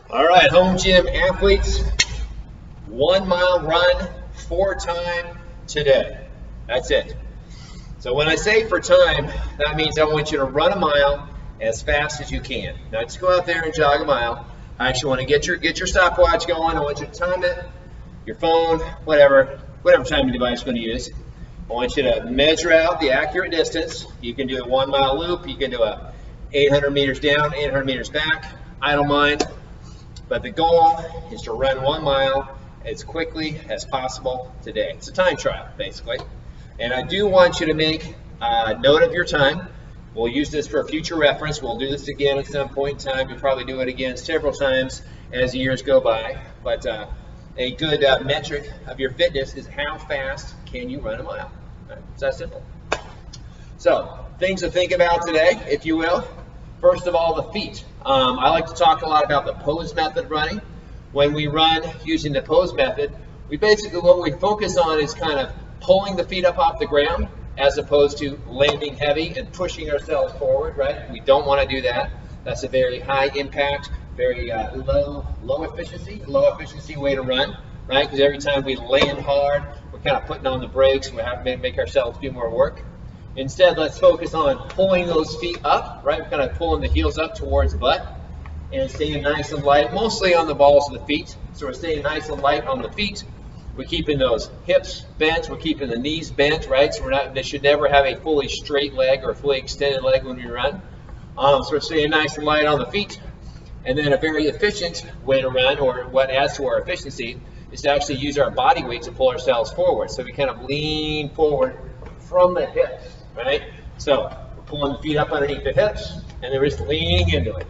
All right, home gym athletes, 1 mile run, 4 time today. That's it. So when I say for time, that means I want you to run a mile as fast as you can. Not just go out there and jog a mile. I actually want to get your stopwatch going. I want you to time it, your phone, whatever timing device you're going to use. I want you to measure out the accurate distance. You can do a 1 mile loop. You can do a 800 meters down, 800 meters back. I don't mind. But the goal is to run 1 mile as quickly as possible today. It's a time trial, basically. And I do want you to make note of your time. We'll use this for future reference. We'll do this again at some point in time. We'll probably do it again several times as the years go by. But a good metric of your fitness is how fast can you run a mile. Right? It's that simple. So, things to think about today, if you will. First of all, the feet. I like to talk a lot about the pose method running. When we run using the pose method, what we focus on is kind of pulling the feet up off the ground as opposed to landing heavy and pushing ourselves forward, right? We don't want to do that. That's a very high impact, very low efficiency way to run, right? Because every time we land hard, we're kind of putting on the brakes and we have to make ourselves do more work. Instead, let's focus on pulling those feet up, right? We're kind of pulling the heels up towards the butt and staying nice and light, mostly on the balls of the feet. So we're staying nice and light on the feet. We're keeping those hips bent. We're keeping the knees bent, right? So they should never have a fully straight leg or a fully extended leg when we run. So we're staying nice and light on the feet. And then a very efficient way to run, or what adds to our efficiency, is to actually use our body weight to pull ourselves forward. So we kind of lean forward from the hips. Right? So we're pulling the feet up underneath the hips, and then we're just leaning into it.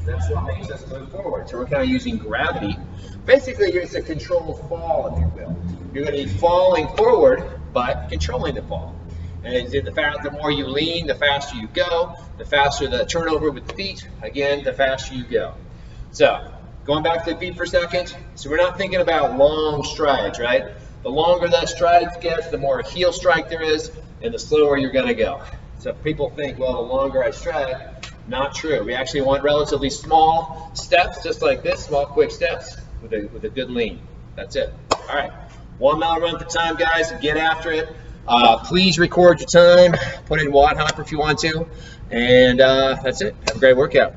That's what makes us move forward. So we're kind of using gravity. Basically, it's a controlled fall, if you will. You're going to be falling forward, but controlling the fall. And the more you lean, the faster you go. The faster the turnover with the feet. Again, the faster you go. So going back to the feet for a second. So we're not thinking about long strides, right? The longer that stride gets, the more heel strike there is, and the slower you're going to go. So people think, well, the longer I stride, not true. We actually want relatively small steps, just like this, small, quick steps with a good lean. That's it. All right, 1 mile run for time, guys. Get after it. Please record your time. Put it in Watt Hopper if you want to. And that's it. Have a great workout.